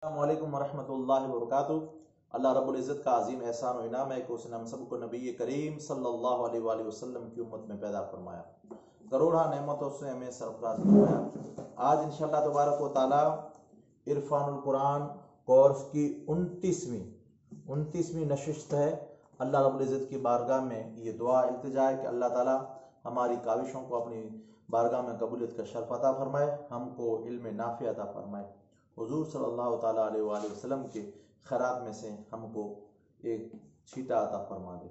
अस्सलामुअलैकुम वरहमतुल्लाहि वबरकातुहू। अल्लाह रब्बुल इज़्ज़त का अजीम एहसान और इनाम है कि उसने हम सबको नबी करीम सल्लल्लाहु अलैहि वसल्लम की उम्मत में पैदा फरमाया, करोड़ा नेमतों से हमें सरफराज फरमाया। आज इंशाअल्लाह तबारक व तआला इरफानुल कुरान कोर्स की 29वीं नशिस्त है। अल्लाह रब्बुल इज़्ज़त की बारगाह में ये दुआ इल्तिजा है कि अल्लाह ताला हमारी काविशों को अपनी बारगाह में कबूलियत का शर्फ अता फरमाए, हमको इल्म नाफ़ी अता फरमाए, हुजूर सल्लल्लाहु ताला अलैहि वसल्लम के खैरात में से हमको एक छीटा अता फरमा दे।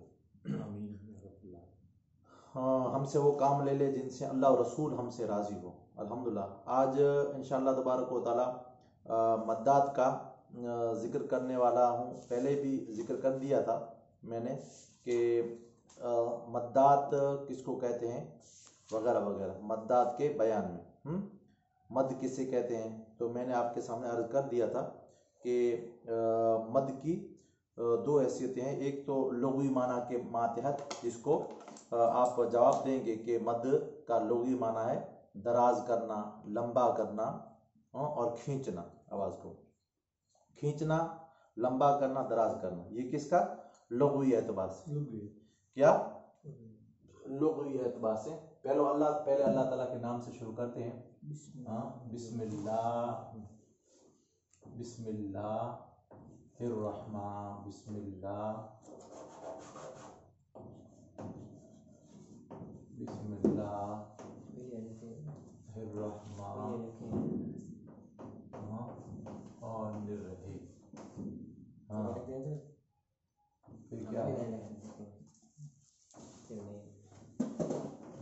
हाँ, हमसे वो काम ले ले जिनसे अल्लाह और रसूल हमसे राज़ी हो। अल्हम्दुलिल्लाह आज इंशाअल्लाह तबारक व तआला मद्दात का ज़िक्र करने वाला हूँ। पहले भी ज़िक्र कर दिया था मैंने कि मद्दात किसको कहते हैं वगैरह वगैरह, मद्दात के बयान में मद किसे कहते हैं तो मैंने आपके सामने अर्ज कर दिया था कि मद की दो हैसियतें हैं। एक तो लुग़वी माना के मातहत, जिसको आप जवाब देंगे कि मद का लुग़वी माना है दराज करना, लंबा करना और खींचना, आवाज़ को खींचना, लंबा करना, दराज करना। ये किसका लुग़वी एतबार से, क्या लुग़वी एतबार से। पहले अल्लाह ताला के नाम से शुरू करते हैं। बिस्मिल्लाह, बिस्मिल्लाहिर्रहमान, फिर क्या है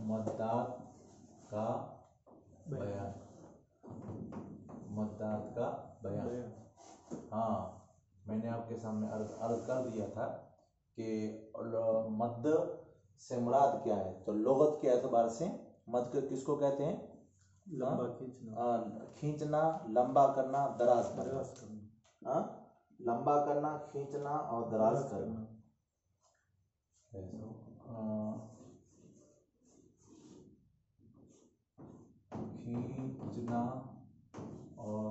मद्दात का बयान, मद्दात का बयान। हाँ, मैंने आपके सामने अर्ज कर दिया था कि मद से मुराद क्या है। तो लुगत के एतबार से मद किसको कहते हैं? लंबा खींचना, लंबा करना, दराज करना। लंबा करना, खींचना और दराज करना। खींचना और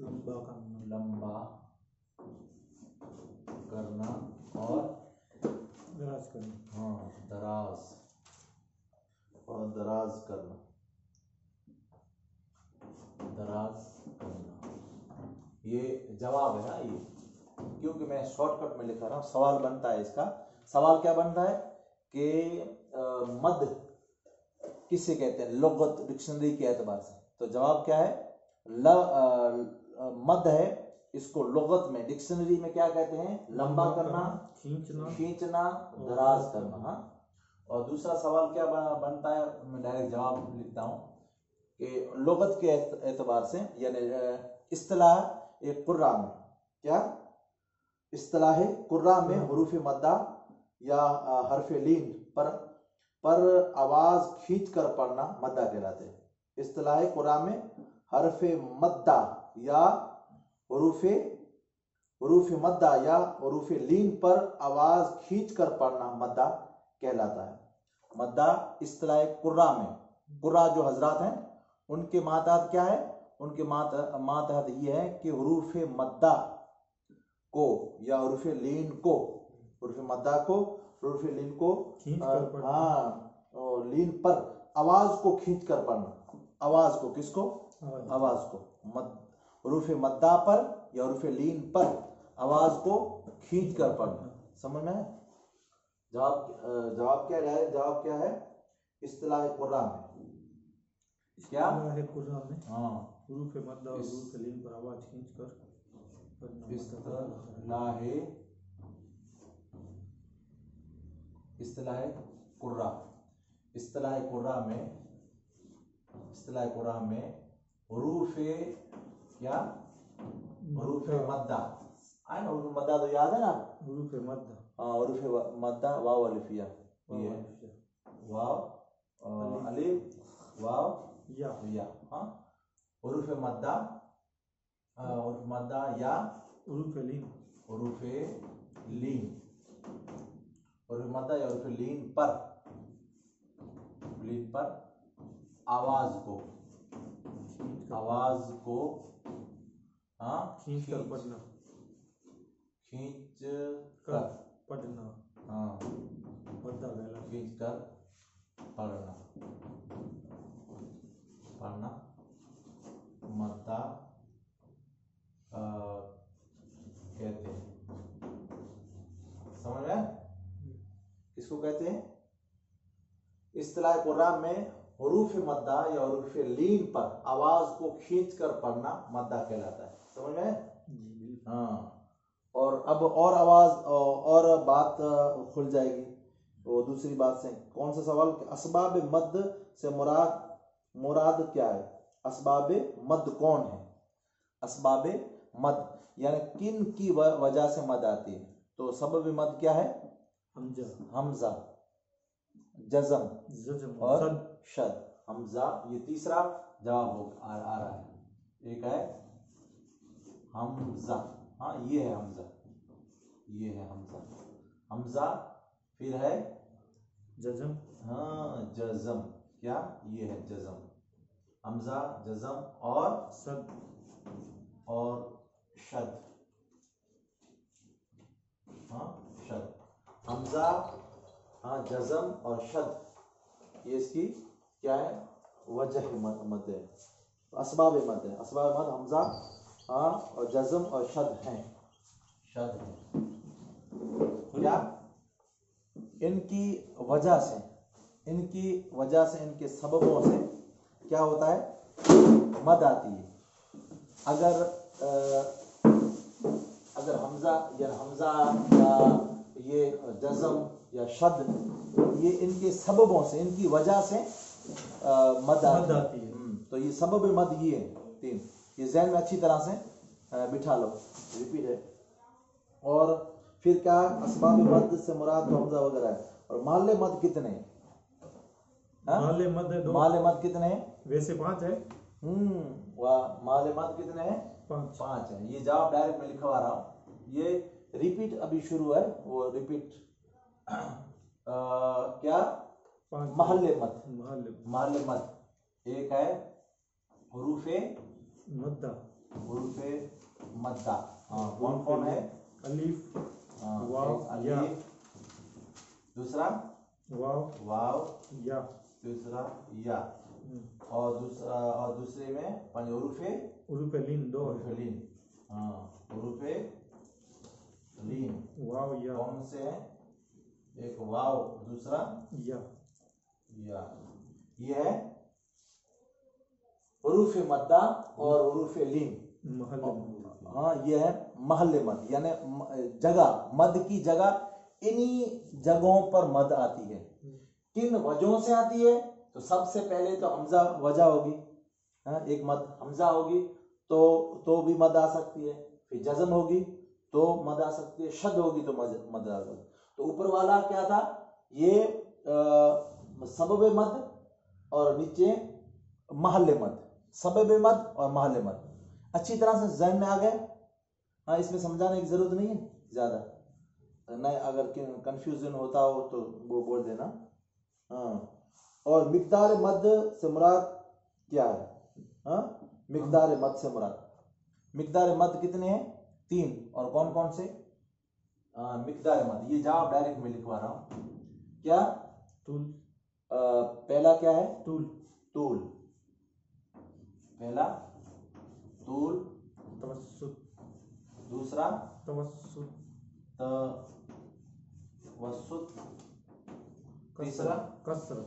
लंबा करना और दराज करना। हाँ, दराज और दराज करना, दराज करना। ये जवाब है ना, ये क्योंकि मैं शॉर्टकट में लिखा रहा हूँ। सवाल बनता है, इसका सवाल क्या बनता है कि मद किसे कहते हैं लुगत डिक्शनरी के एतबार से। तो जवाब क्या है? मद है, इसको लुगत में डिक्शनरी में क्या कहते हैं? लंबा करना, खींचना, दराज करना। हाँ, और दूसरा सवाल क्या बनता है, मैं डायरेक्ट जवाब लिखता हूँ कि लुगत के एतबार से, यानी इस्तिलाह कुर्रा में, क्या इस्तिलाह कुर्रा में हुरूफ मद्दा या हरफ लीन पर आवाज खींच कर पढ़ना मद्दा कहलाते हैं। इस्तिलाह कुर्रा में हरफ मद्दा या हुरूफ मद्दा या हुरूफ लीन पर आवाज खींच कर पढ़ना मद्दा कहलाता है। मद्दा इस्तिलाह कुर्रा में, कुर्रा जो हजरात हैं उनके मातहत क्या है? उनके मातहत ये है कि हुरूफ मद्दा को या हुरूफ लीन को, हुरूफ मद्दा को, हुरूफ लीन को लीन पर आवाज को खींच कर पढ़ना। आवाज को, किसको? आवाज को। हुरूफ मद्दा पर या हुरूफ लीन पर आवाज को खींच कर पढ़ना। समझ में? जवाब क्या है? जवाब क्या है? इस्तिलाह कुर्रा में, क्या कुर्रा में? हाँ, हुरूफ मद्दा और हुरूफ लीन पर आवाज खींच कर पढ़ना। इस्तिलाह कुर्रा, इस्तिलाह कुर्रा में हुरूफ क्या? हुरूफ मद्दा आए ना, हुरूफ मद्दा तो याद है ना? हुरूफ मद्दा, हाँ, हुरूफ मद्दा, वाव अलिफिया, ये वाव अलिफ वाव या। हाँ, हुरूफ मद्दा, हुरूफ मद्दा या हुरूफ लीन, हुरूफ लीन, हुरूफ मद्दा या हुरूफ लीन पर आवाज को हाँ खींच कर पढ़ना, खींच कर कर, पढ़ना, हाँ मद्दा कहलाता है। खींच कर पढ़ना, पढ़ना मद्दा कहते हैं। समझ में? किसको कहते हैं? इस्तिलाह कुरान में हुरूफ मद्दा या हुरूफ लीन पर आवाज को खींचकर पढ़ना मद्दा कहलाता है। समझ में? हाँ। और अब और आवाज और बात खुल जाएगी वो दूसरी बात से। कौन सा सवाल? असबाब मद से मुराद क्या है? असबाब मद कौन है? असबाब मद यानी किन की वजह से मद आती है? तो सबब मद क्या है? हमजा, जज़म और शद। हमजा, ये तीसरा जवाब आ रहा है। एक है हमजा, हाँ ये है हमजा, ये है हमजा, हमजा। फिर है जज़म, हाँ जज़म, क्या? ये है जज़म, हमजा, जज़म और सद शद। हाँ शद, हमजा, हाँ जज़म और शद, ये इसकी क्या है? वजह मद है, असबाब मद है। असबाब मद हमजा, हाँ और जज़म और शद हैं, शद है। क्या? इनकी वजह से, इनके सबबों से क्या होता है? मद आती है। अगर हमजा या ये जज़म या शद, ये इनके सबबों से, इनकी वजह से मद आती है। तो ये सबब मद ये है तीन, ये ज़हन में अच्छी तरह से बिठा लो। रिपीट है। और फिर क्या? असबाब मद से मुराद तो हमजा वगैरह है। और माले मद कितने हैं? माले मद कितने हैं? वैसे 5 है। वाह, माले मद कितने हैं? 5 है। ये जवाब डायरेक्ट में लिखवा रहा हूँ। ये रिपीट अभी शुरू है, वो रिपीट क्या? महल्ले मद। एक है हुरूफे मद्दा, हाँ कौन कौन है? अलीफ, वाव, या। दूसरा वाव, या। तीसरा या। और दूसरे में हुरूफे लीन, 2 हुरूफे लीन, हाँ हुरूफे लीन, वाव या। कौन से हैं? एक वाव, दूसरा या। ये है हुरूफ मद्दा और हुरूफ लीन। हाँ ये है महल्ले मद, यानी जगह, मद की जगह, इन्हीं जगहों पर मद आती है। किन वजहों से आती है? तो सबसे पहले तो हमजा वजह होगी, एक मद हमजा होगी तो भी मद आ सकती है। फिर जज़म होगी तो मद आ सकती है, शद होगी तो मद आ सकती है। तो ऊपर वाला क्या था? ये सबब मद और नीचे महल्ले मद, सबब मद और महल्ले मद। अच्छी तरह से ज़हन में आ गए? हाँ, इसमें समझाने की जरूरत नहीं है ज्यादा, नहीं अगर कंफ्यूजन होता हो तो वो बोल देना। हाँ, और मिकदार मद से मुराद क्या है? हाँ, मिकदार मद से मुराद, मिकदार मद कितने हैं? 3। और कौन कौन से? मिकदार मद, ये जवाब डायरेक्ट में लिखवा रहा हूं। क्या? तूल। पहला क्या है? तूल। पहला तूल, तवस्सुत। दूसरा तवस्सुत। तीसरा कसर।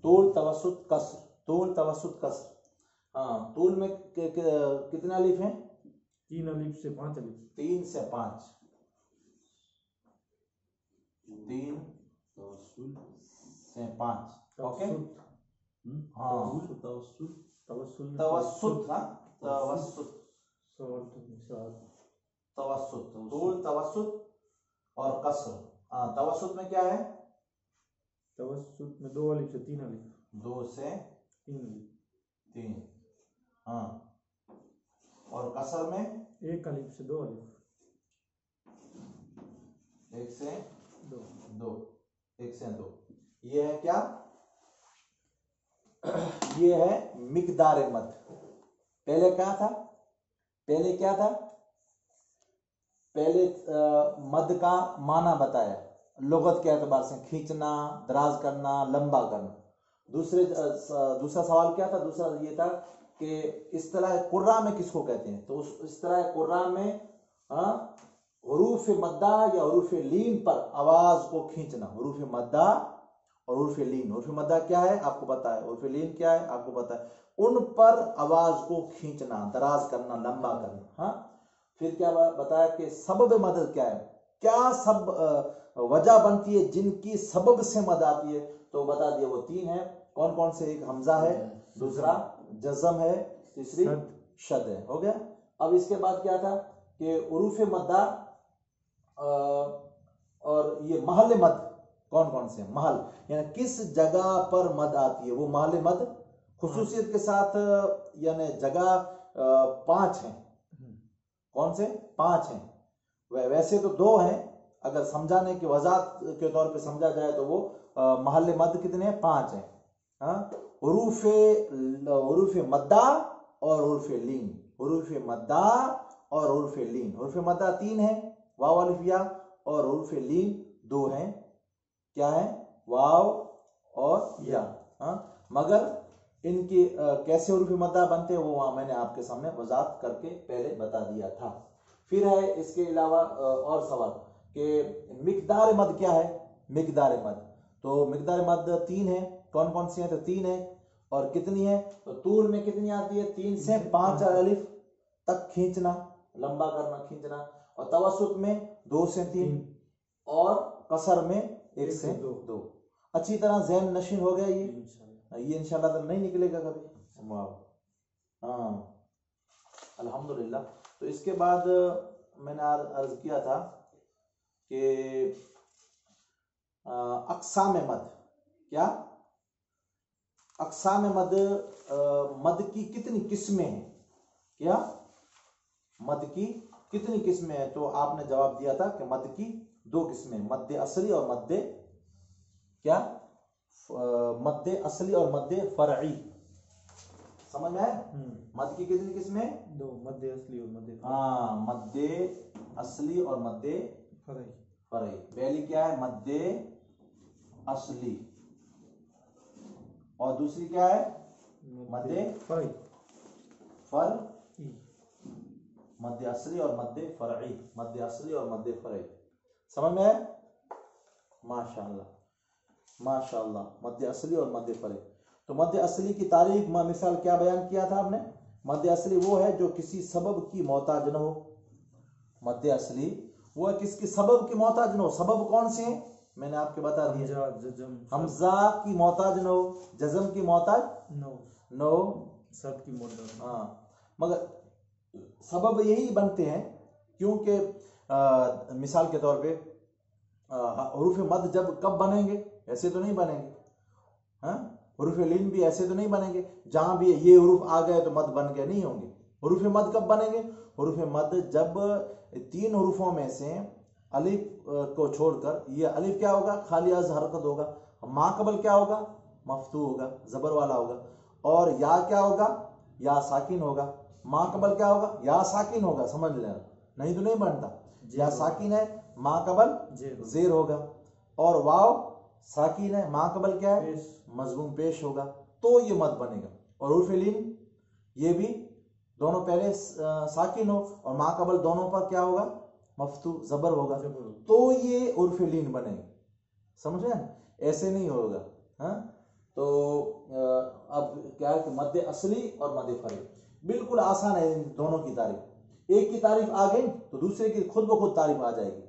तूल, तवस्सुत, कसर। तूल, तवस्सुत, कसर। हाँ, तूल में कितने अलिफ हैं? 3 अलिफ से 5 अलिफ। 3 से 5। 3 से 5। ओके। हाँ, तवस्सुत, हाँ तवस्सुत, तूल, तवस्सुत और कसर। हाँ, तवस्सुत में क्या है? तवस्सुत में 2 अलिफ से 3 अलिफ। 2 से 3। हाँ, और कसर में 1 अलिफ से 2 अलिफ। 1 से 2। 1 से 2। ये है क्या? ये है मिकदार मद। पहले क्या था? पहले मद का माना बताया, लुगत के एतबार से खींचना, दराज करना, लंबा करना। दूसरा सवाल क्या था? दूसरा ये था कि इस्तिलाह कुर्रा में किसको कहते हैं? तो उस इस्तिलाह कुर्रा में हुरूफ मद्दा या हुरूफ लीन पर आवाज को खींचना। हुरूफ मद्दा और हुरूफ लीन। हुरूफ मद्दा क्या है आपको पता है, हुरूफ लीन क्या है आपको पता है। उन पर आवाज को खींचना, दराज करना, लंबा करना। हाँ, फिर क्या बताया कि सबब मदद क्या है, क्या सब वजह बनती है जिनकी सबब से मद आती है। तो बता दिया वो 3 है। कौन कौन से? एक हमजा है, दूसरा जज़म है, तीसरी शद है। हो गया। अब इसके बाद क्या था कि उरूफ मद्दा और ये महल मद कौन कौन से? महल यानी किस जगह पर मद आती है, वो महल मद खुसूसियत के साथ, यानी जगह 5 हैं। कौन से? 5 हैं। वैसे तो 2 हैं, अगर समझाने की वजाहत के तौर पे समझा जाए तो वो महल मद कितने हैं? 5 हैं। हुरूफ मद्दा और हुरूफ लीन। हुरूफ मद्दा और हुरूफ लीन। हुरूफ मद्दा 3 है, वाव अलिफ या, और हुरूफ लीन 2 हैं। क्या है? वाव और या। मगर इनके कैसे हुरूफ मद्दा बनते हैं वो मैंने आपके सामने वजाहत करके पहले बता दिया था। फिर है इसके अलावा और सवाल कि मिकदार मद क्या है? मिकदार मद, तो मिकदार मद 3 है। कौन कौन सी है? तो 3 है। और कितनी है? तो तूल में कितनी आती है? 3 से 5 अलिफ तक खींचना, लंबा करना, खींचना। और तवसुत में 2 से 3, और कसर में 1 से 2। अच्छी तरह ज़हन नशीन हो गया। ये इंशाल्लाह तो नहीं निकलेगा कभी। हाँ, अल्हम्दुलिल्लाह। तो इसके बाद मैंने अर्ज किया था कि अक़साम मद क्या? अक़साम मद, मद की कितनी किस्में हैं? क्या मद की कितनी किस्में हैं? तो आपने जवाब दिया था कि मद की 2 किस्में, मद्दे असली और मद्दे क्या? मद्दे असली और मद्दे फरई। समझ में आया? मद की कितनी किस्में? 2, मद्दे असली और मद्दे फरई। हाँ, मद्दे असली और मद्दे फरई। पहली क्या है? मद्दे असली, और दूसरी क्या है? मद्दे फरई। मद्दे असली और मद्दे फरई। मद्दे असली और मद्दे फरई। समझ में आया? माशाअल्लाह माशाअल्लाह। मद्दे असली और मद्दे फरई। तो मद्दे असली की तारीफ मिसाल क्या बयान किया था आपने? मद्दे असली वो है जो किसी सबब की मोहताज न हो। मद्दे असली वो है किसकी सबब की मोहताज न हो। सबब कौन से हैं? मैंने आपके बता दिया। हमजा की मोहताज न हो, जज़म की मोहताज न हो, सब की मोहताज। हाँ, मगर सबब यही बनते हैं क्योंकि मिसाल के तौर पे हुरूफ मद जब कब बनेंगे? ऐसे तो नहीं बनेंगे। हुरूफ लीन भी ऐसे तो नहीं बनेंगे जहां भी ये हुरूफ आ गए तो मद बन गए, नहीं होंगे। हुरूफ मद कब बनेंगे? हुरूफ मद जब 3 हुरूफों में से अलिफ को छोड़कर, ये अलिफ क्या होगा? खाली अर्ज हरकत होगा। माकबल क्या होगा? मफ्तू होगा, जबर वाला होगा। और या क्या होगा? या साकिन होगा। माकबल क्या होगा? या साकिन होगा। समझ लेना, नहीं तो नहीं बनता। या साकिन है, माकबल जेर होगा। और वाव साकिन है, माकबल क्या है? मजमूम पेश होगा। तो ये मद बनेगा। और हुरूफ लीन ये भी दोनों पहले साकिन हो और माकबल दोनों पर क्या होगा? मफ्तू जबर होगा। तो ये हुरूफ लीन बनेंगे। समझे? ऐसे नहीं होगा। तो अब क्या है कि मद्दे असली और मद्दे फरई बिल्कुल आसान है। इन दोनों की तारीफ, एक की तारीफ आ गई तो दूसरे की खुद ब खुद तारीफ आ जाएगी।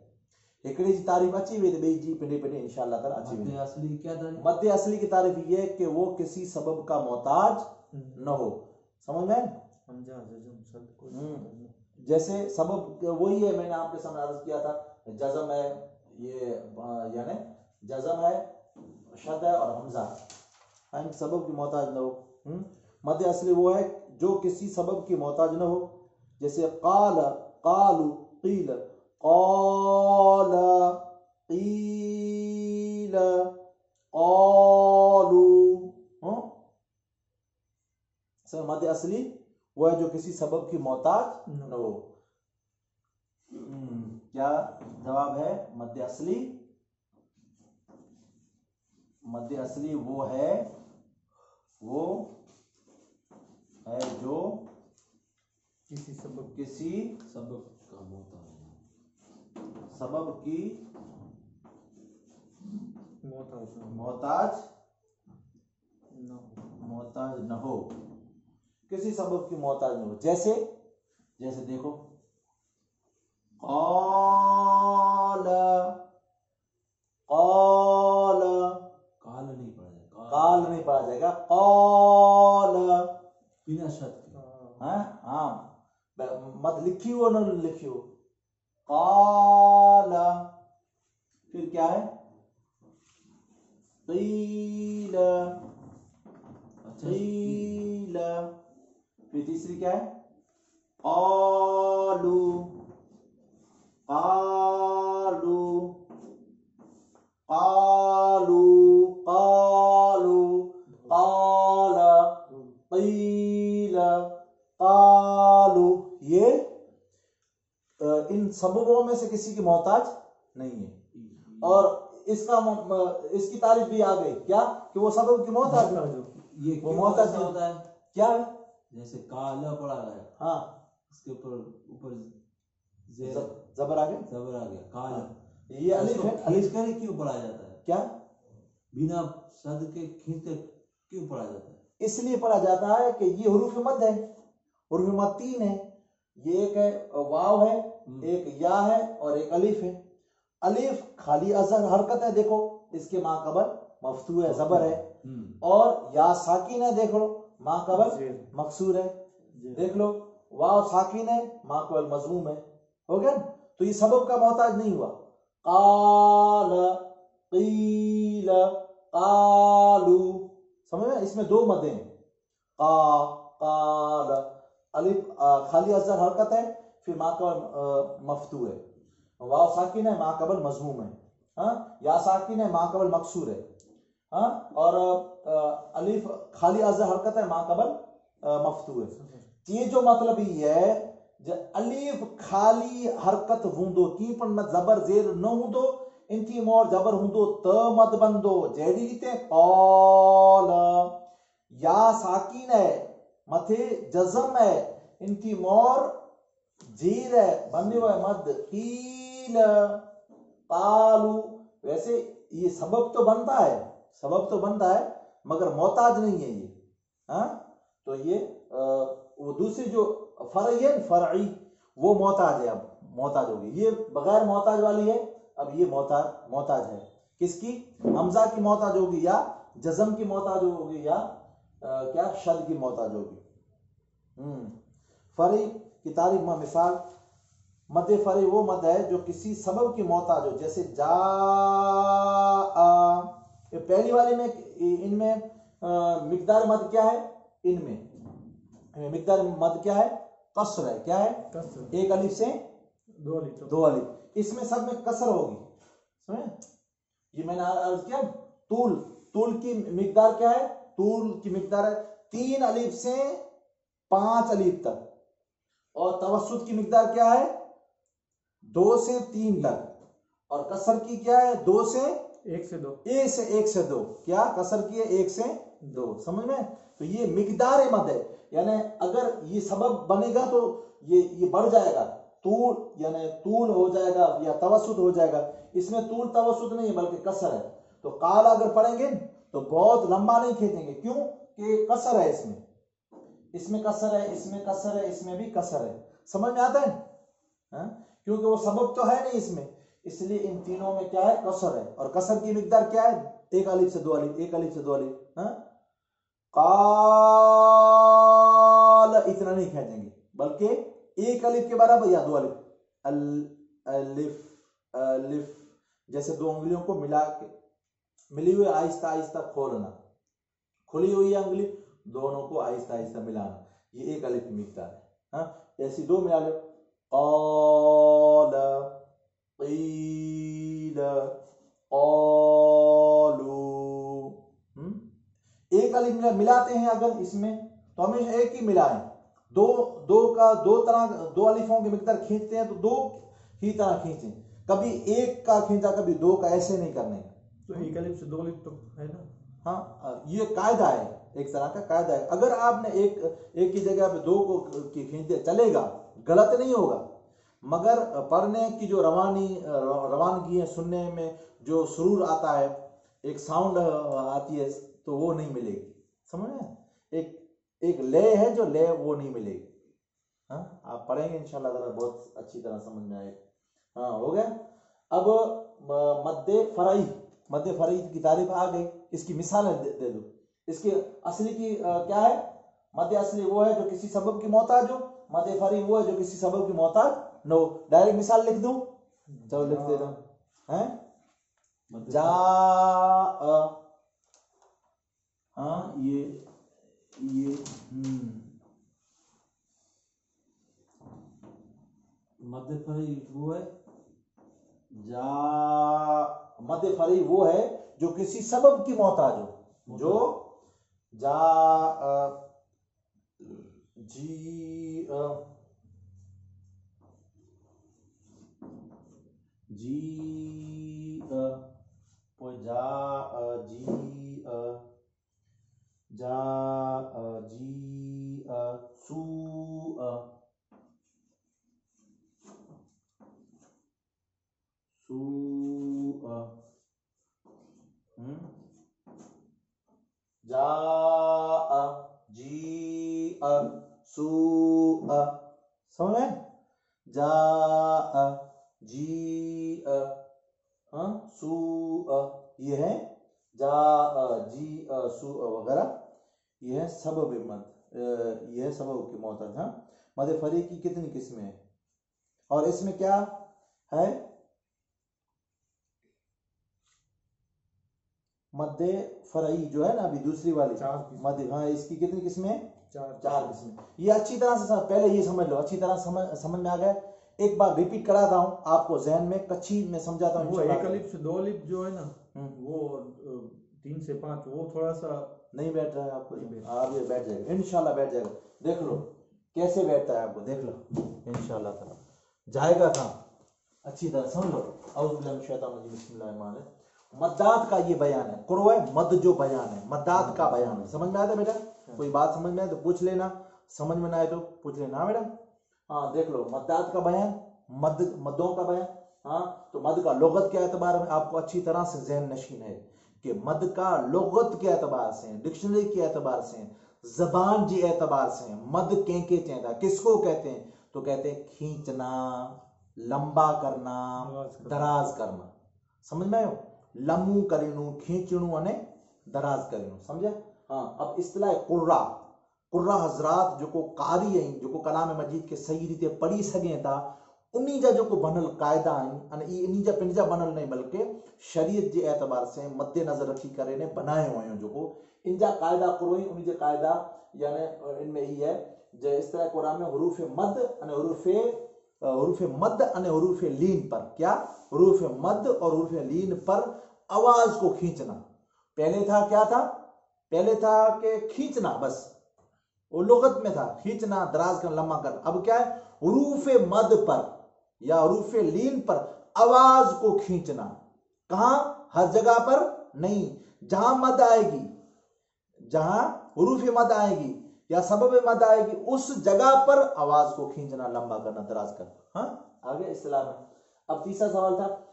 हिकड़ी जी तारीफ अची वे तो ॿिई जी पिंडे पिंडे इंशाअल्लाह ताला अची वेंदी। असली क्या तारीफ? मद्दे असली की तारीफ ये है कि वो किसी सबब का मोहताज न हो। समझ में? जैसे सबब वही है, मैंने आपके सामने अर्ज किया था। जज़म है, ये यानी जज़म है, शद है और हमजा है, सबब की मोहताज न हो। मद्दे असली वो है जो किसी सबब की मोहताज न हो। जैसे काल, कालू, कील, क़ाल, क़ील, क़ालू, सर मद असली वो है जो किसी सबब की मोहताज न हो। क्या जवाब है? मद असली, मद असली वो है जो किसी सबब सबब का मोहताज सबब की मोहताज मोहताज न हो, किसी सबब की मोहताज न हो। जैसे देखो, काल नहीं पढ़ा जाएगा, काल बिना शर्त के। हाँ, मत लिखी हो न लिखी हो, काल। फिर क्या है? क़ील, क़ील। फिर तीसरी क्या है? क़ालू, क़ालू, क़ालू, क़ालू, क़ाल, क़ील, क़ालू। ये इन सबबों में से किसी की मोहताज नहीं है। और इसकी तारीफ भी आ गई क्या कि वो सबब की मोहताज ना हो। ये वो मोहताज होता है क्या है? जैसे काला पड़ा है, हाँ, उसके ऊपर जबर आ गया, जबर आ गया, काला। ये अलिफ है। अलिफ करे क्यों पढ़ा जाता है? क्या? बिना शब्द के खींच कर क्यों पढ़ा जाता है? इसलिए पढ़ा जाता है कि ये हुरूफ मद है, हुरूफ मद तीन है। ये एक है वाव है, एक या है और एक अलिफ है। अलिफ खाली अजहर हरकत है, देखो इसके माकबल मफ्तू है, जबर है। और या साकिन है, देख लो माकबल मकसूर है। देख लो वाव साकिन है, माकबल मजमूम है। हो गया? तो ये सबब का मोहताज नहीं हुआ। काल, क़ील, क़ालू, समझ में? इसमें दो मदें हैं, काल। अलिफ खाली अजहर हरकत है, फिर माकबल मफ्तू है। वाव साकिन है, माकबल मजमूम है। हाँ, या साकिन है, माकबल मकसूर है। हाँ, और अलिफ खाली अजहर हरकत है, माकबल मफ्तू है। ये जो मतलब ये है, अलिफ खाली हरकत हूंदो की पण मत जबर जेर न हूंदो, इनकी मोर जबर हूंदो त मत बंदो। जहिड़ी रीते कौल या साकिन है, मथे जज़म है, इनकी मोर जीर है, बंदे हुए मद कील, कालू। वैसे ये सबब तो बनता है, सबब तो बनता है, मगर मोहताज नहीं है ये। हाँ, तो ये वो दूसरी जो फरई है, फरई, वो मोहताज है। अब मोहताज होगी, ये बगैर मोहताज वाली है। अब ये मोहताज है किसकी? हमजा की मोहताज होगी, या जज़म की मोहताज होगी, या क्या शद की मोहताज होगी। फरई की तारीफ में मिसाल, मद फरई वो मद है जो किसी सबब की मोहताज हो। जैसे जा, पहली वाली में इनमें मिकदार मद क्या है? इनमें मिकदार मद क्या है? कसर है। क्या है? कसर। एक अलिफ से दो अलिफ। इसमें सब में कसर होगी, समझे? ये मैंने अर्ज किया। तूल की मिकदार क्या है? तूल की मिकदार है 3 अलिफ से 5 अलिफ तक। और तवस्सुत की मिकदार क्या है? 2 से 3 तक। और कसर की क्या है? 2 से 1 से 2। क्या कसर की है? 1 से 2। समझ में? तो ये मिकदार मद है, यानी अगर ये सबब बनेगा तो ये बढ़ जाएगा, तूल यानी तूल हो जाएगा या तवस्सुत हो जाएगा। इसमें तूल तवस्सुत नहीं है, बल्कि कसर है। तो काल अगर पढ़ेंगे तो बहुत लंबा नहीं खींचेंगे, क्यों कि कसर है इसमें कसर है, इसमें कसर है, इसमें भी कसर है। समझ में आता है? क्योंकि वो सबब तो है नहीं इसमें, इसलिए इन तीनों में क्या है? कसर है। और कसर की मिकदार क्या है? 1 अलिफ से 2 अलिफ, 1 अलिफ से 2 अलिफ। काल इतना नहीं खींचेंगे, बल्कि 1 अलिफ के बराबर या 2 अलिफ। अलिफ जैसे 2 उंगलियों को मिला के मिली हुई आहिस्ता आहिस्ता खोलना, खुली हुई उंगली दोनों को आहिस्ता आहिस्ता मिलाना, ये 1 अलिफ की मिकदार है। हाँ, ऐसी 2 मिला लो, क़ाल, क़ील, क़ालू। 1 अलिफ मिलाते हैं अगर इसमें, तो हमेशा एक ही मिलाएं। दो अलिफों की मिकदार खींचते हैं तो दो ही तरह खींचें, कभी एक का खींचा कभी दो का, ऐसे नहीं करने का। तो एक अलिफ से दो अलिफ तो है ना। हाँ, ये कायदा है, एक तरह का कायदा है। अगर आपने एक की जगह पे दो को खींच दिया चलेगा, गलत नहीं होगा, मगर पढ़ने की जो रवानगी है, सुनने में जो सुरूर आता है, एक साउंड आती है, तो वो नहीं मिलेगी। समझ में? एक लय है जो लय वो नहीं मिलेगी। हाँ, आप पढ़ेंगे इंशाल्लाह ताला बहुत अच्छी तरह समझ में आएगा। हाँ, हो गया। अब मद्दे फरई की तारीफ आ गई, इसकी मिसाल दे दो। इसकी असली की क्या है? मद्दे असली वो है जो किसी सबब की मोहताज हो, मद्दे फरई वो है जो किसी सबब की मोहताज न हो। डायरेक्ट मिसाल लिख दूं? चलो लिख देता हूं। हैं जा, हाँ ये मध्य फरी वो है मद्दे फरई वो है जो किसी सबब की मोहताज हो, जो जा समझ में? जा जी हाँ सू ये है जा जी सू वगैरह, ये है सबब मद, ये है सबब की मोहताज। हाँ, मद फरी की कितनी किस्में हैं और इसमें क्या है? मद्दे फरई जो है ना, अभी दूसरी वाली मद्दे, हाँ, इसकी कितनी किस्में हैं? चार किस्में। ये अच्छी तरह से पहले ये समझ लो, अच्छी तरह समझ में आ गया। एक बार रिपीट कराता हूँ आपको, जहन में कच्ची में समझाता हूँ। वो एक अलिफ से दो अलिफ जो है ना, वो 3 से 5 वो थोड़ा सा नहीं बैठ रहा है आपको। आप ये बैठ जाएगा इंशाल्लाह, बैठ जाएगा। देख लो कैसे बैठता है आपको, देख लो इंशाल्लाह ताला जाएगा कहाँ, अच्छी तरह समझ लो। बिस्मिल्लाह। मद्दात का ये बयान है, कुर्वा मद जो बयान है, मद्दात का बयान है। समझ में आया बेटा? कोई बात समझ में आए तो पूछ लेना, समझ में ना आए तो पूछ लेना। हाँ बेटा, हाँ देख लो मद्दात का बयान, मद्दों का बयान। हाँ, तो मद का लुगत के एतबार में आपको अच्छी तरह से ज़हन नशीन है कि मद का लुगत के एतबार से, डिक्शनरी के एतबार से, जबान के एतबार से मद के चेता किसको कहते हैं? तो कहते हैं खींचना, लंबा करना, दराज करना। समझ में आयो? लम्बू करीनू, खींचणू अने दराज करीनू। समझे? हाँ, अब इस्तिलाह कुर्रा हजरात जो को कारी हैं, जो को कलाम मजीद के सही रीते पढ़ी सकें था, उन्हीं जा जो को बनल कायदा आहिनि, अने इन्हीं जा पंहिंजा बनल नहीं बल्कि शरीयत जे एतबार से मद्दे नज़र रखी करे ने बनाए हुए हैं। जो को इनजा कायदा कुरोई उन्हीं जे कायदा यानी इनमें ही है जो इस तरह कुरान में हुरूफ मद अने हुरूफ लीन पर, क्या हुरूफ मद और हुरूफ लीन पर आवाज को खींचना। पहले था क्या था? पहले था कि खींचना, बस वो लुगत में था, खींचना, दराज करना, लम्बा करना। अब क्या है? हुरूफ मद पर या हुरूफ लीन पर आवाज को खींचना। कहां? हर जगह पर नहीं, जहां मद आएगी, जहां हुरूफ मद आएगी या सबब मद आएगी, उस जगह पर आवाज को खींचना, लंबा करना, दराज करना। हाँ, आगे इस्तिलाह में। अब तीसरा सवाल था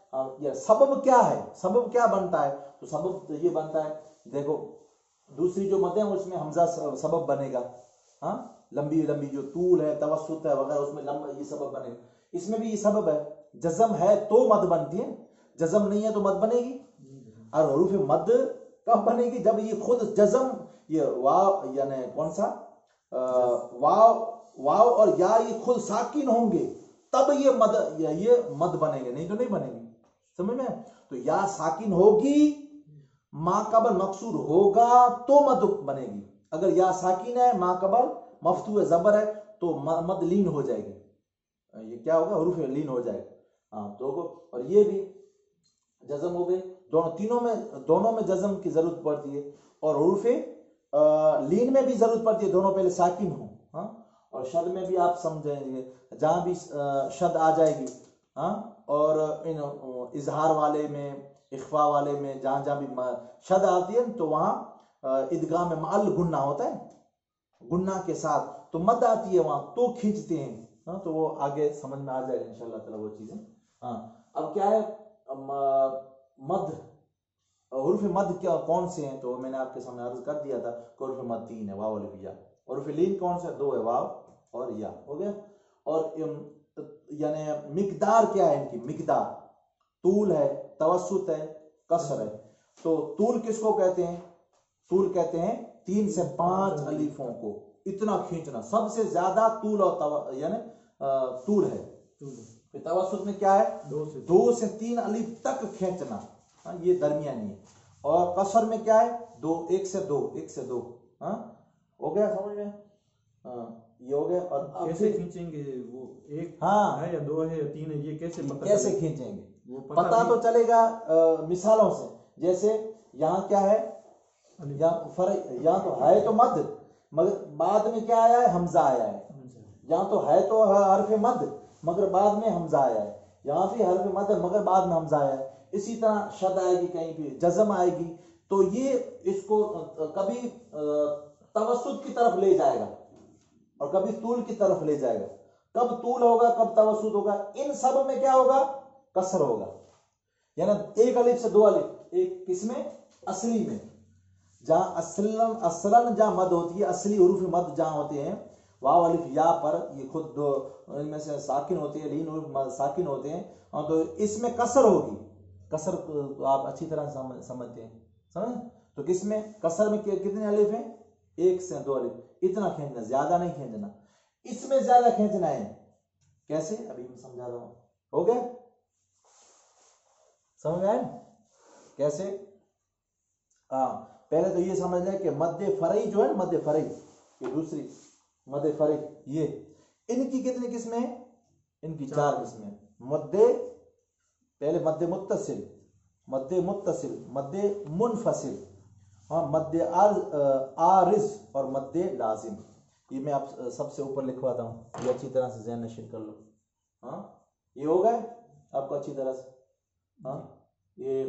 ये सबब क्या है? सबब क्या बनता है? तो सबब तो ये बनता है, देखो दूसरी जो मद है उसमें हमजा सबब बनेगा। हाँ, लंबी लंबी जो तूल है, तवस्सुत है वगैरह, उसमें लंबा ये सबब बनेगा। इसमें भी ये सबब है। जज़म है तो मद बनती है, जज़म नहीं है तो मद बनेगी। और हुरूफ मद कब बनेगी? जब ये खुद जज़म, ये वाव यानी कौन सा वाव और या ये खुद साकिन होंगे, तब ये मद बनेंगे, नहीं तो नहीं बनेगी। समझ में? तो या साकिन होगी, माकबल मकसूर होगा तो मद बनेगी। अगर या साकिन है, माकबल मफ्तू जबर है, तो मद लीन हो जाएगी। ये क्या होगा? हुरूफ लीन हो जाएगा। हाँ, तो और ये भी जज़म हो गई। दोनों में जज़म की जरूरत पड़ती है। और हुरूफ लीन में भी जरूरत पड़ती है दोनों पहले साकिन हो, हाँ, और शद में भी आप समझेंगे जहां भी शद आ जाएगी, हाँ, और इन इजहार वाले में, इख्फा वाले में जहां जहां भी शद आती है तो वहां इदगाम में मअल गुन्ना होता है, गुन्ना के साथ तो मद आती है वहां तो खींचते हैं, हाँ, तो वो आगे समझ में आ जाएगा इंशाल्लाह ताला वो चीजें। हाँ, अब क्या है मद, हुरूफ मद क्या कौन से हैं, तो मैंने आपके सामने अर्ज कर दिया था कि हुरूफ मद 3 है, वाव अलिफ या। हुरूफ लीन कौन सा, 2 है, वाव और या, हो गया। और यानी मिकदार क्या है इनकी, मिकदार तूल है, तवस्सुत है, कसर है। तो तूल किसको कहते हैं, तूल कहते हैं 3 से 5 अलीफों को इतना खींचना, सबसे ज्यादा तूल और यानी तूल है। फिर तवस्सुत में क्या है, 2 से 3 अलीफ तक खींचना, हाँ, ये दरमियानी है। और कसर में क्या है, 1 से 2, हाँ, हो गया समझ में, हाँ, ये हो गया। और कैसे खींचेंगे वो, एक हाँ है या 2 है या 3 है, ये कैसे खींचेंगे, वो पता तो चलेगा मिसालों से। जैसे यहाँ क्या है, यहाँ तो है तो मद, मगर बाद में क्या आया है, हमजा आया है। यहाँ तो है तो हर्फ मद, मगर बाद में हमजा आया है। यहाँ भी हर्फ मद है मगर बाद में हमजा आया है। इसी तरह शद आएगी, कहीं भी जज़म आएगी, तो ये इसको कभी तवस्सुत की तरफ ले जाएगा और कभी तूल की तरफ ले जाएगा। कब तूल होगा, कब तवस्सुत होगा, इन सब में क्या होगा, कसर होगा। यानी 1 अलिफ से 2 अलिफ, एक किसमें, असली में, जहां असलन जहां मद होती है, असली हुरूफ मद जहां होते हैं, वाव अलिफ या पर, ये खुद इनमें से साकिन होते हैं, लीन हुरूफ साकिन होते हैं, तो इसमें कसर होगी। कसर तो आप अच्छी तरह समझते हैं, समझ। तो किसमें, कसर में कितने अलिफ हैं, 1 से 2 अलिफ, इतना खींचना, ज्यादा नहीं खींचना। इसमें ज्यादा खींचना है, कैसे, अभी मैं समझा रहा हूं, हो गया, समझ में आया कैसे। हाँ, पहले तो ये समझ लें कि मद्दे फरई जो है ना, मद्दे फरई, ये दूसरी मद्दे फरई, ये इनकी कितनी किस्में हैं, इनकी 4 किस्में। मद्दे, पहले मद्दे मुत्तसिल, मद्दे मुत्तसिल, मद्दे मुनफसिल, हाँ, मद्दे आरिज और मद्दे लाजिम। ये मैं आप सबसे ऊपर लिखवाता हूँ, ये अच्छी तरह से ज़हन नशीन कर लो। हाँ, ये हो गए आपको अच्छी तरह से, हाँ, ये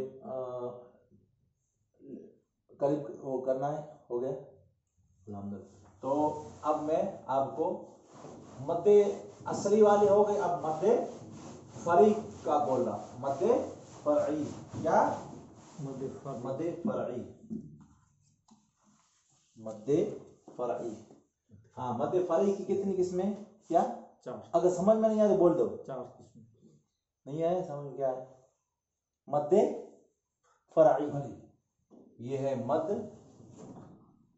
करीब वो करना है, हो गया अल्हम्दुलिल्लाह। तो अब मैं आपको मद्दे असली वाले हो गए, अब मद्दे फरी का बोल रहा, मद्दे फरई, क्या, मद्दे फरई, मद्दे फरई। हाँ, मद्दे फरई की कितनी किस्में, क्या, 4। अगर समझ में नहीं आया तो बोल दो, 4 किस्में। नहीं आया समझ में, क्या है मद्दे फरई, ये है मद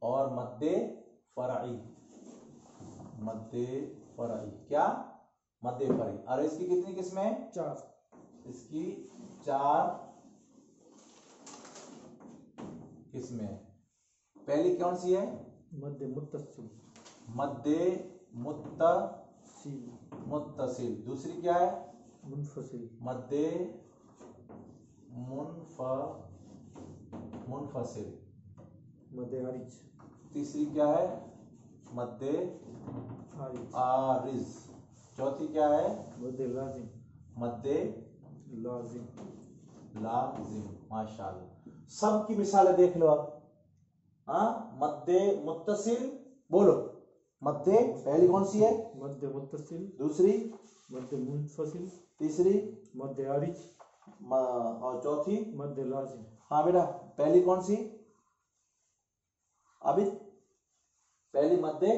और मद्दे फरई, मद्दे फरई, क्या, मद्दे फरई। और इसकी कितनी किस्में, 4, इसकी 4 किस्में। पहली कौन सी है, मद्दे मुत्तसिल, मद्दे मुत्तसिल। दूसरी क्या है, मुनफसिल, मद्दे मुनफसिल। मद्दे आरिज। तीसरी क्या है, मद्दे आरिज। चौथी क्या है, मद्दे लाजिम, मद्दे लाजिम। माशाअल्लाह, सब की मिसालें देख लो आप। हाँ, मद्दे मुत्तसिल, बोलो मद्दे, पहली कौन सी है, मद्दे मुत्तसिल, दूसरी मद्दे मुनफसिल, तीसरी मद्दे आरिज, और चौथी मद्दे लाजिम। हाँ बेटा, पहली कौन सी, अभी पहली मद्दे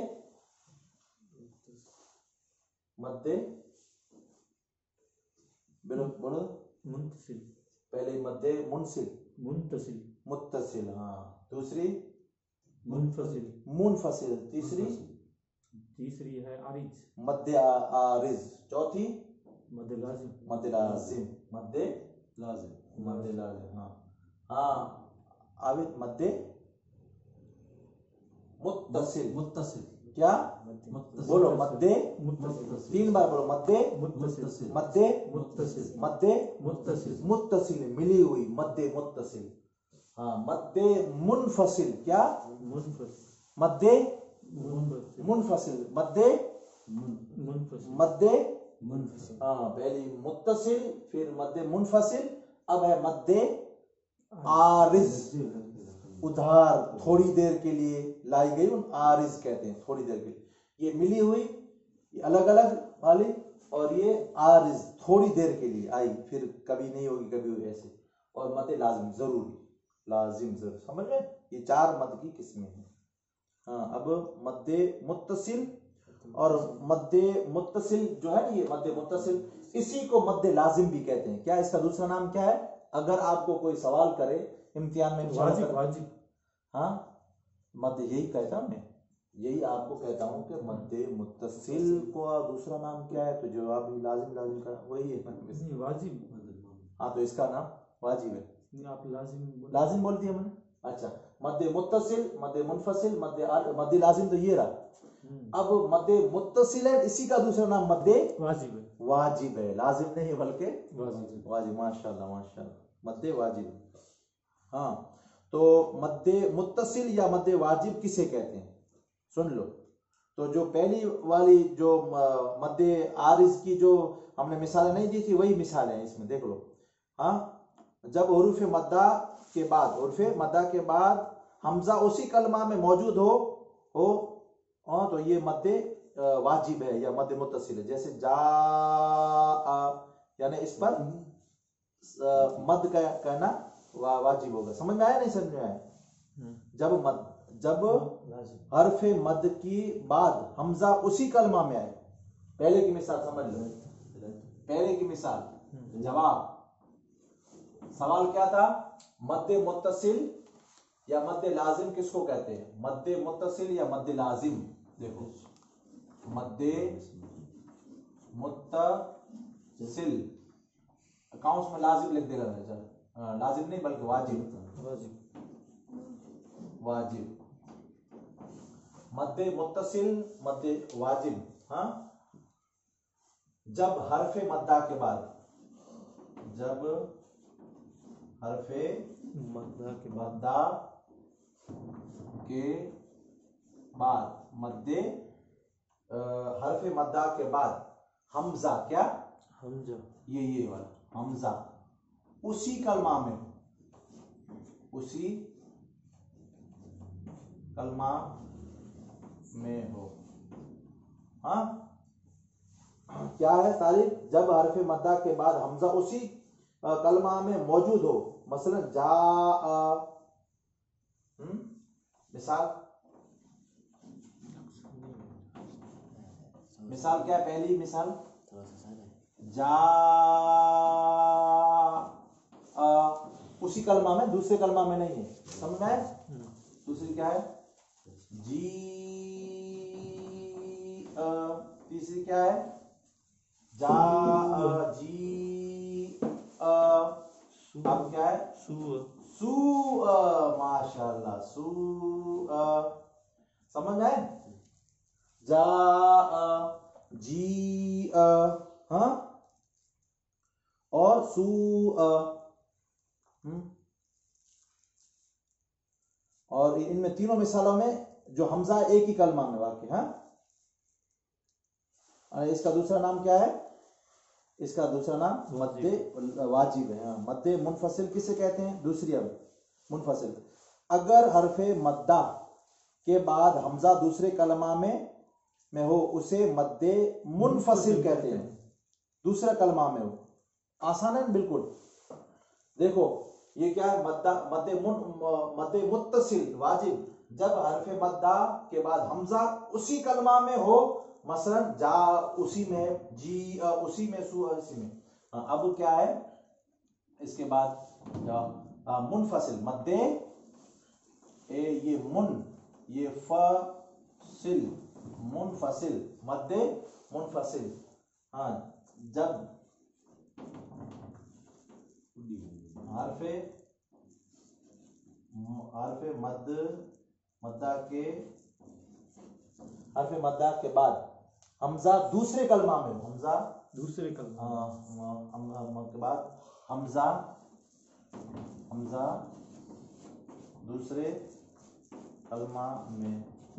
बोलो मुंतसिल, पहले मद्दे मुंतसिल, मुत्तसिल, हाँ, दूसरी मुनफसिल, मुनफसिल, तीसरी है आरिज, मद्दे आरिज, चौथी मद्दे लाजिम, मद्दे लाजिम, हाँ हाँ, अभी मद्दे मुत्तसिल, क्या, बोलो मद्दे, 3 बार बोलो, मद्दे मुत्तसिल, मिली हुई, मद्दे मुत्तसिल। हाँ, मद्दे मुनफसिल, क्या मुनफसिल, मद्दे मुनफसिल, मुनफसिल, मद्दे मुनफसिल, मद्दे, मुनफसिल, हाँ पहली मुत्तसिल फिर मद्दे मुनफसिल, अब है मद्दे आरिज, उधार थोड़ी देर के लिए लाई गई, उन आरिज कहते हैं थोड़ी देर के लिए, ये मिली हुई, ये अलग अलग वाली, और ये आरिज थोड़ी देर के लिए आई, फिर कभी नहीं होगी कभी होगी ऐसे, और मद्दे लाजिम जरूरी, लाजिम जरूर, समझ में, ये चार मद की किस्में हैं। हाँ, अब मद्दे मुत्तसिल और मद्दे मुत्तसिल जो है ना, ये मद्दे मुत्तसिल, इसी को मद्दे लाजिम भी कहते हैं। क्या इसका दूसरा नाम क्या है? अगर आपको कोई सवाल करे इम्तिहान में, वाजिब, वाजिब, हाँ मद्दे, यही कहता हूँ मैं, यही आपको कहता हूँ कि मद्दे मुत्तसिल को दूसरा नाम क्या है, तो जवाब भी लाजिम, लाजिम का वही है नहीं वाजिब, हाँ, तो इसका नाम वाजिब है। नहीं आप लाजिम लाजिम बोल दिया मैंने, अच्छा, मद्दे मुत्तसिल, मद्दे मुनफसिल, मद्दे लाजिम, तो ये रहा। अब मद्दे मुत्तसिल है, इसी का दूसरा नाम मद्दे वाजिब है, वाजिब है, लाजिम नहीं बल्कि वाजिब, वाजिब, माशाल्लाह माशाल्लाह, मद्दे वाजिब। हाँ, तो मद्दे मुत्तसिल या मद्दे वाजिब किसे कहते हैं, सुन लो। तो जो पहली वाली जो मद्दे आरिज की जो हमने मिसालें नहीं दी थी, वही मिसालें हैं इसमें, देख लो। हाँ, जब हुरूफ मद्दा के बाद, हुरूफ मद्दा के बाद हमजा उसी कलमा में मौजूद हो हाँ, तो ये मद्दे वाजिब है या मद्दे मुत्तसिल है। जैसे जा, यानी इस पर मद का कहना वाजिब होगा। समझ में आया नहीं समझ में आया? जब हर्फ मद की बाद हमजा उसी कलमा में आए, पहले की मिसाल समझ लो, पहले की मिसाल, जवाब, सवाल क्या था, मद्दे मुत्तसिल या मद्दे लाजिम किसको कहते हैं? मद्दे मुत्तसिल या मद्दे लाजिम, देखो, मद्दे मुत्तसिल, अकाउंट्स में लाजिम लिख देगा, लाजिम नहीं बल्कि वाजिब, वाजिब, मद्दे मुत्तसिल, मद्दे वाजिब। हाँ, जब हरफे मद्दा के बाद, जब हरफे मद्दा के बाद मद्दे हरफे मद्दा के बाद हमजा, क्या हमजा, ये वाला हमजा उसी कलमा में, उसी कलमा में हो। हाँ, क्या है तारीफ? जब हरफे मद्दा के बाद हमजा उसी कलमा में मौजूद हो, मसलन जा, मिसाल क्या है? पहली मिसाल जा, उसी कलमा में, दूसरे कलमा में नहीं है, समझ में आया? दूसरी क्या है? जी, तीसरी क्या है? जा, जी, अब क्या है? सू, माशाल्लाह, सू, समझ में आए? जा, जी, हाँ, और सू, और इनमें तीनों मिसालों में जो हमजा एक ही कलमा में वाक़ई। हाँ, इसका दूसरा नाम क्या है? इसका दूसरा नाम मद्दे वाजिब है। हाँ, मद्दे मुनफसिल किसे कहते हैं? दूसरी, अब मुनफसिल, अगर हरफे मद्दा के बाद हमजा दूसरे कलमा में हो, उसे मद्दे मुनफसिल कहते हैं, दूसरा कलमा में हो। आसान है बिल्कुल। देखो ये क्या है? मद्दे मुत्तसिल वाजिब, जब हरफे मद्दा के बाद हमजा उसी कलमा में हो, मसलन जा उसी में, जी उसी में, सू इसी में। अब क्या है इसके बाद? मुनफसिल, मद्दे ये मुन, ये फसिल, मुनफसिल, मद्दे मुनफसिल। हाँ, जब हरफे मद्दा के बाद हमजा दूसरे कलमा में, हमजा दूसरे कलमा के बाद हमजा दूसरे कलमा में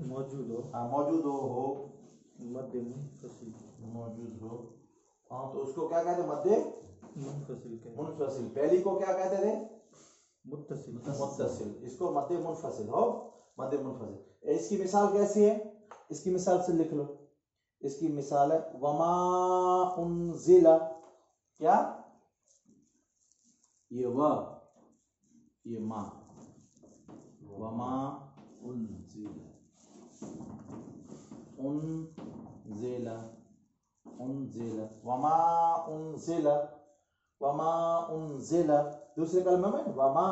मौजूद हो मौजूद हो मध्य मुनफसिल मौजूद हो। हाँ तो उसको क्या कहते हैं? मध्य मुनफसिल के मुनफसिल। पहली को क्या कहते थे? मुत्तसिल मुत्तसिल। इसको मध्य मुनफसिल हो, मध्य मुनफसिल। इसकी मिसाल कैसी है? इसकी मिसाल से लिख लो। इसकी मिसाल है वमा उनजिला, क्या? ये वा ये माँ, वमा उनजिला उनजिला उनजिला वमा उनजिला वमा उनजिला। दूसरे कलमे में वमा,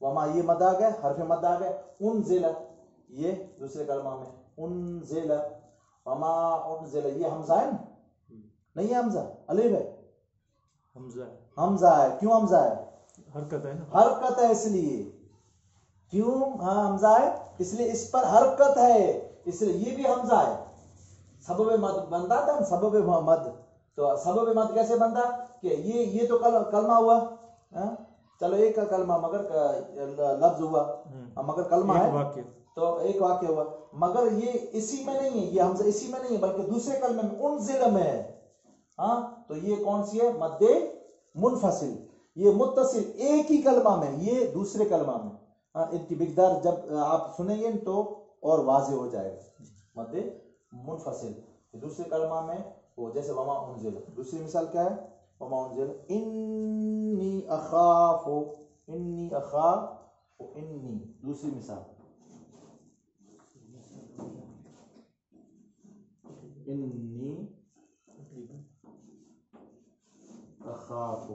वमा ये मद आ गया, हर्फ मद आ गया। उनजिला ये दूसरे कलमा में उनजिला वमा उनजिला। ये हमजा है ना? नहीं है हमजा, अलीफ है। हमजा हमजा है। क्यों हमजा है? हरकत है ना, हरकत है इसलिए। क्यों? हाँ हमजा है इसलिए इस पर हरकत है, इसलिए ये भी हमजा है। सबब मद बनता था ना, सबब मद। तो सबब मद कैसे बनता कि ये तो कलमा हुआ, चलो एक का कलमा मगर लफ्ज हुआ, मगर कलमा है वाक्य तो एक वाक्य हुआ, मगर ये इसी में नहीं है, ये हमजा इसी में नहीं है बल्कि दूसरे कलमे में उनजिला में है। हाँ तो ये कौन सी है? मद्दे मुनफसिल। ये मुत्तसिल एक ही कलमा में, ये दूसरे कलमा में। हाँ इनकी मिकदार जब आप सुनेंगे तो और वाज़ेह हो जाएगा। मद्दे मुनफसिल दूसरे कलमा में वो, जैसे वमा उनजिला। दूसरी मिसाल क्या है? वमा उनजिला इन्नी अखाफु, इन्नी अखाफु इन्नी। दूसरी मिसाल इन्नी अखाफु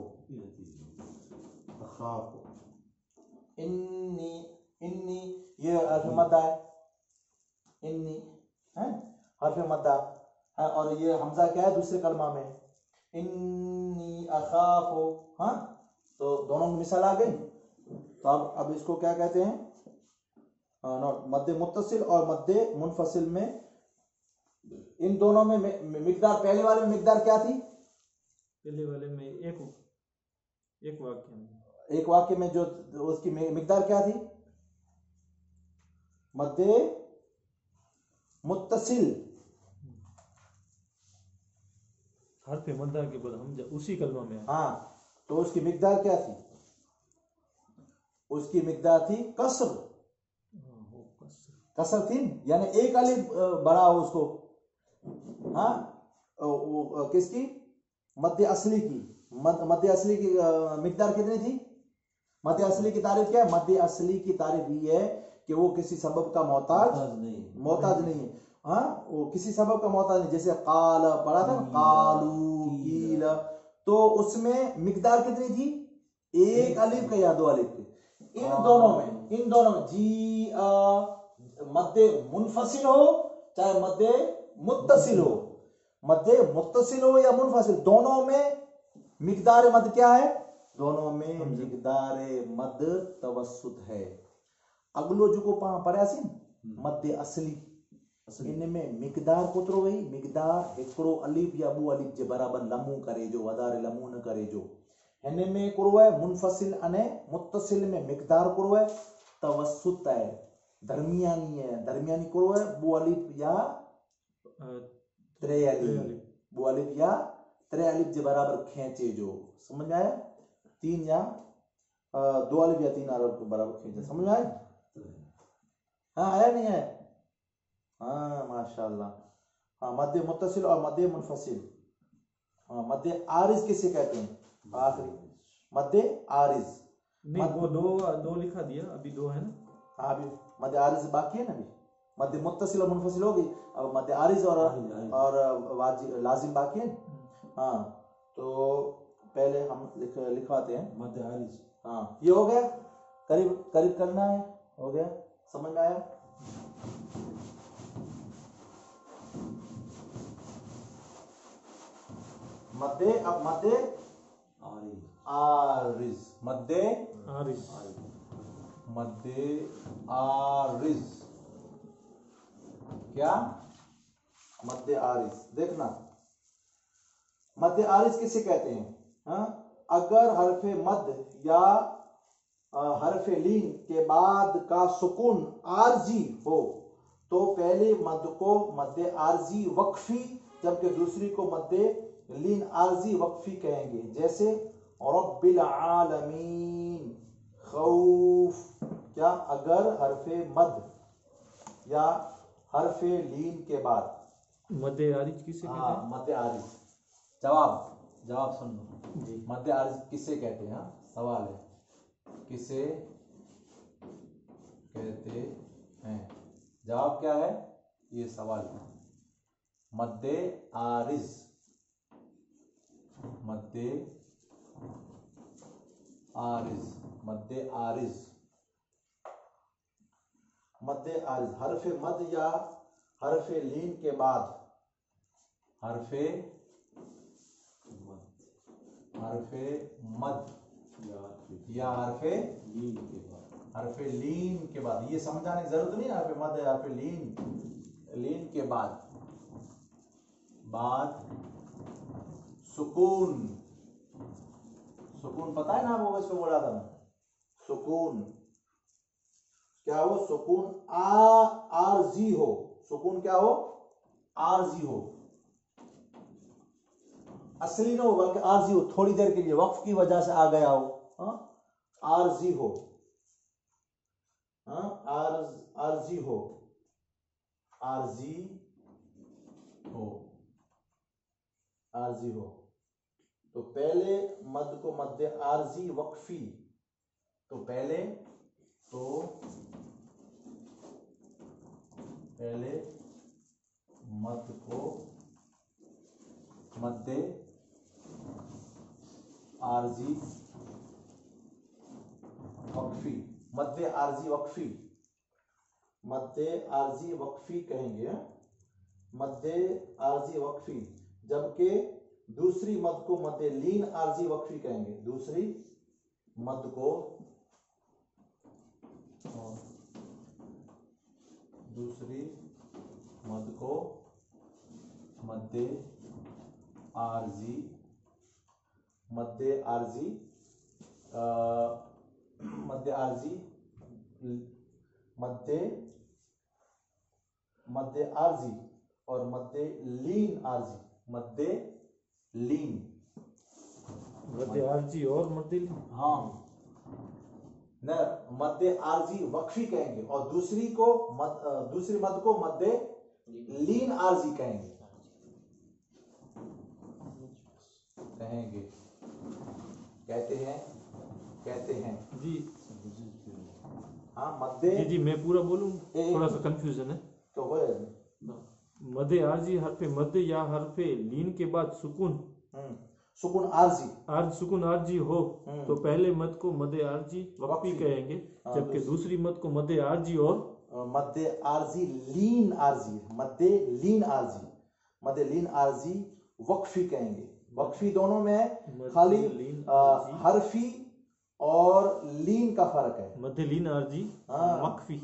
अखाफु इन्नी। इन्नी ये हर्फ मद है, इन्नी है हर्फ मद है। और ये हमजा क्या है? दूसरे कलमा में इन्नी अखाफु। हाँ तो दोनों की मिसाल आ गई। तो अब इसको क्या कहते हैं? मद्दे मुत्तसिल और मद्दे मुनफसिल में, इन दोनों में मिकदार, पहले वाले में मिकदार क्या थी? पहले वाले में एक वाक्य में, एक वाक्य में जो उसकी मिकदार क्या थी? मद्दे मुत्तसिल। हर्फ मद्दा के बाद हमजा उसी कलमा में है। हाँ तो उसकी मिकदार क्या थी? उसकी मिकदार थी कसर। कसर थी, यानी एक अलिफ बड़ा हो उसको। हाँ किसकी? मध्य असली की। मध्य असली की मिकदार कितनी थी? मध्य असली की तारीफ क्या है? मध्य असली की तारीफ ये है कि वो किसी सबब का मोहताज नहीं है। हाँ वो किसी सबब का मोहताज नहीं। जैसे काल पढ़ा था, कालू कील, तो उसमें मिकदार कितनी थी? एक अलिफ का या दो अलिफ के। इन दोनों में जी मद्दे मुनफसिल हो चाहे मद्दे मुत्तसिल हो, मद्दे मुत्तसिल हो या मुनफसिल, दोनों में मिकदार मद क्या है? दोनों में मिकदार मद तवस्सुत है। अगलो जो को पढ़ासी मद्दे असली, इनमें मिकदार कोतरो वही मिकदार एकड़ो अलिफ या बू अलिफ जे बराबर लमू करे जो, वधारे लमू न करे जो। हिन में कुरो है मुनफसिल अने मुत्तसिल में मिकदार कुरो है तवस्सुत है, दरमियानी है। दरमियानी कुरो है बू अलिफ या त्रे अलिफ, बू अलिफ या त्रे अलिफ जे बराबर खींचे जो। समझ में आया? तीन या दो अलिफ या तीन अलिफ के बराबर खींचे। समझ में आया? हाँ आया नहीं आया? हाँ माशाल्लाह। हाँ मध्य मुत्तसिल और मध्य मुनफसिल। हाँ मध्य आरिज किसे कहते हैं? आखिरी मध्य आरिज नहीं, वो दो लिखा दिया, अभी दो है ना। हाँ अभी मध्य आरिज बाकी है ना। अभी मध्य मुत्तसिल और मुनफसिल हो गई, अब मध्य आरिज और लाजिम बाकी है। हाँ तो पहले हम लिखवाते हैं मध्य आरिज। हाँ ये हो गया, करीब करीब करना है, हो गया। समझ में आया? मध्य, अब मध्य आरिज, मध्य आरिज, मध्य आरिज क्या? मध्य आरिज। देखना मध्य आरिज किसे कहते हैं? हाँ अगर हरफे मद या हरफ लीन के बाद का सुकून आरजी हो तो पहले मद को मद्दे आरजी वक्फी जबकि दूसरी को मद्दे लीन आरजी वक्फी कहेंगे। जैसे रब्बिल आलमीन खौफ। क्या अगर हरफे मद या हरफे लीन के बाद मध्य आरिज किसे कहते हैं? मध्य आरिज। जवाब सुन लो जी। मध्य आरिज किसे कहते हैं? सवाल है किसे कहते हैं। जवाब क्या है? ये सवाल है। मध्य आरिज हरफे मद या हरफे लीन के बाद हरफे मद या हरफे लीन के बाद। ये समझाने की जरूरत नहीं है। हरफे मद या हरफे लीन के बाद सुकून पता है ना वो इसको बोला था सुकून। क्या हो? सुकून आरजी हो। सुकून क्या हो? आरजी हो। असली ना हो बल्कि आरजी हो। थोड़ी देर के लिए वक्फ की वजह से आ गया हो। आरजी हो। आरजी हो तो पहले मद को मद्दे आरजी वक्फी तो पहले मद को मद्दे आरजी वक्फी कहेंगे। मद्दे आरजी वक्फी जबकि दूसरी मद को मद्दे लीन आरजी वक्फी कहेंगे। दूसरी मद को मद्दे आरजी और मद्दे लीन आरजी। मद्दे आरजी और मद्दे लीन। हाँ न मद्दे आरजी वक्फी कहेंगे और दूसरी मद को मद्दे लीन आरजी कहेंगे। कहते हैं जी। हाँ मद्दे जी मैं पूरा बोलूं, थोड़ा सा कंफ्यूजन है तो मद्दे आरजी हरफे मद्दे या हरफे लीन के बाद सुकून आरजी हो तो पहले मद को मद्दे आरजी वक्फी कहेंगे जबकि दूसरी मद को मद्दे आरजी और मद्दे लीन आरजी वक्फी कहेंगे। वक्फी दोनों में खाली हरफी और लीन का फर्क है। मद्दे लीन आरजी वक्फी।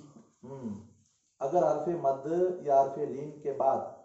अगर हरफे मद या हरफे लीन के बाद